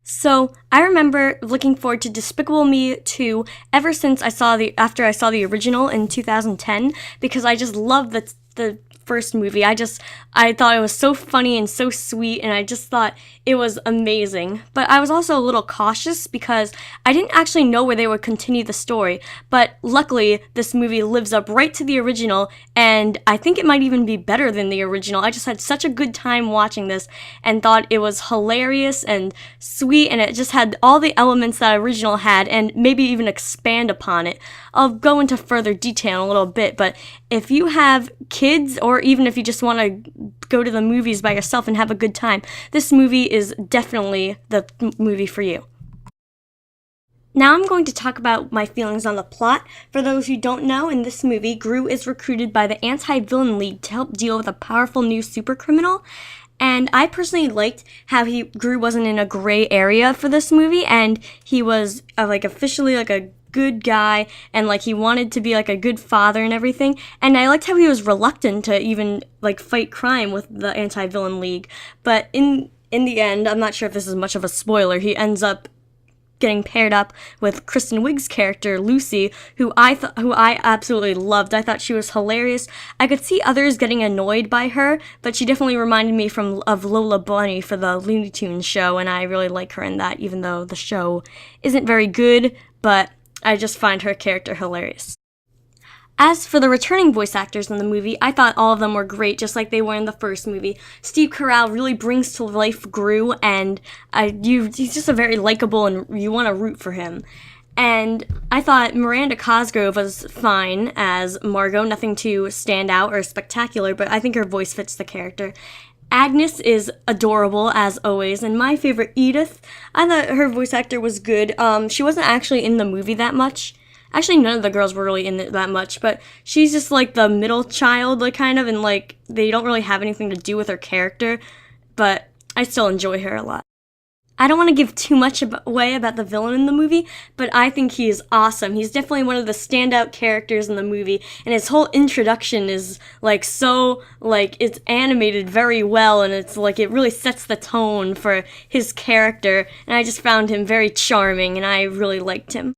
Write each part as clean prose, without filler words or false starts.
So I remember looking forward to Despicable Me 2 ever since after I saw the original in 2010 because I just loved the first movie. I thought it was so funny and so sweet, and I just thought it was amazing. But I was also a little cautious because I didn't actually know where they would continue the story. But luckily, this movie lives up right to the original, and I think it might even be better than the original. I just had such a good time watching this and thought it was hilarious and sweet, and it just had all the elements that original had, and maybe even expand upon it. I'll go into further detail in a little bit, but if you have kids, or even if you just want to go to the movies by yourself and have a good time, this movie is definitely the movie for you. Now I'm going to talk about my feelings on the plot. For those who don't know, in this movie, Gru is recruited by the Anti-Villain League to help deal with a powerful new supercriminal. And I personally liked how Gru wasn't in a gray area for this movie, and he was officially a good guy, and he wanted to be a good father and everything. And I liked how he was reluctant to even fight crime with the Anti-Villain League. But in the end, I'm not sure if this is much of a spoiler, he ends up getting paired up with Kristen Wiig's character Lucy, who I absolutely loved. I thought she was hilarious. I could see others getting annoyed by her, but she definitely reminded me of Lola Bunny for the Looney Tunes show, and I really like her in that, even though the show isn't very good, but I just find her character hilarious. As for the returning voice actors in the movie, I thought all of them were great, just like they were in the first movie. Steve Carell really brings to life Gru, and he's just a very likable, and you want to root for him. And I thought Miranda Cosgrove was fine as Margot, nothing too stand out or spectacular, but I think her voice fits the character. Agnes is adorable, as always, and my favorite, Edith, I thought her voice actor was good. She wasn't actually in the movie that much. Actually, none of the girls were really in it that much, but she's just the middle child, kind of, and they don't really have anything to do with her character, but I still enjoy her a lot. I don't want to give too much away about the villain in the movie, but I think he is awesome. He's definitely one of the standout characters in the movie, and his whole introduction is it's animated very well, and it's it really sets the tone for his character, and I just found him very charming, and I really liked him.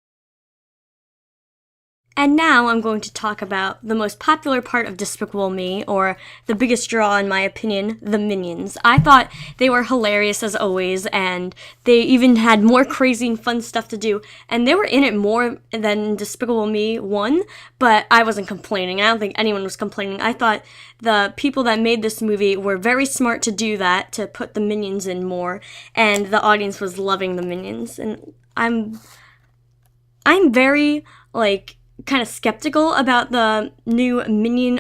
And now I'm going to talk about the most popular part of Despicable Me, or the biggest draw in my opinion, the Minions. I thought they were hilarious as always, and they even had more crazy and fun stuff to do, and they were in it more than Despicable Me 1, but I wasn't complaining. I don't think anyone was complaining. I thought the people that made this movie were very smart to do that, to put the Minions in more, and the audience was loving the Minions, and I'm very, kind of skeptical about the new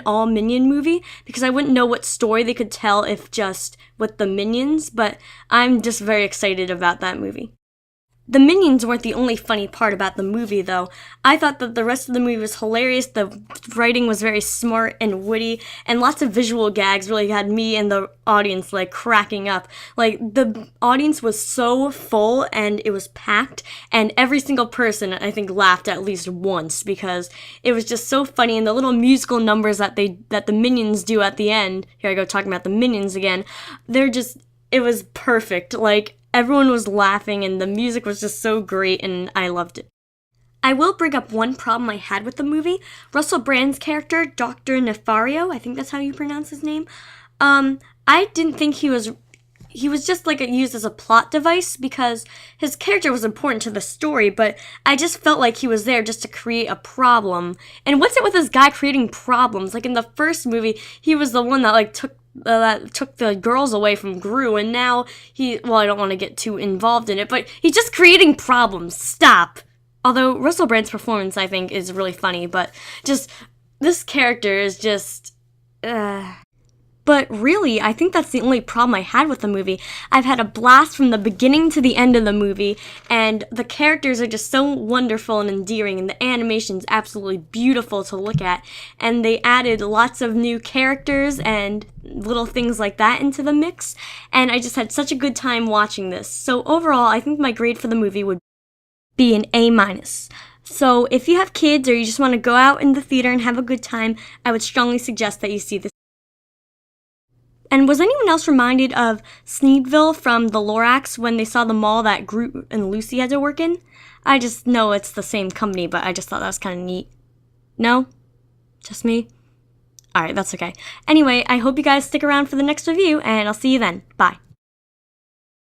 All Minion movie because I wouldn't know what story they could tell if just with the Minions, but I'm just very excited about that movie. The Minions weren't the only funny part about the movie, though. I thought that the rest of the movie was hilarious, the writing was very smart and witty, and lots of visual gags really had me and the audience, cracking up. The audience was so full, and it was packed, and every single person, I think, laughed at least once, because it was just so funny, and the little musical numbers that the Minions do at the end, here I go talking about the Minions again, it was perfect, everyone was laughing, and the music was just so great, and I loved it. I will bring up one problem I had with the movie. Russell Brand's character, Dr. Nefario, I think that's how you pronounce his name, I didn't think he was just used as a plot device because his character was important to the story, but I just felt like he was there just to create a problem. And what's it with this guy creating problems? In the first movie, he was the one that took the girls away from Gru, and now I don't want to get too involved in it, but he's just creating problems. Stop. Although Russell Brand's performance, I think, is really funny, but just, this character is just, But really, I think that's the only problem I had with the movie. I've had a blast from the beginning to the end of the movie, and the characters are just so wonderful and endearing, and the animation's absolutely beautiful to look at, and they added lots of new characters and little things like that into the mix, and I just had such a good time watching this. So overall, I think my grade for the movie would be an A-. So if you have kids or you just want to go out in the theater and have a good time, I would strongly suggest that you see this. And was anyone else reminded of Sneedville from the Lorax when they saw the mall that Groot and Lucy had to work in? I just know it's the same company, but I just thought that was kind of neat. No? Just me? Alright, that's okay. Anyway, I hope you guys stick around for the next review, and I'll see you then. Bye.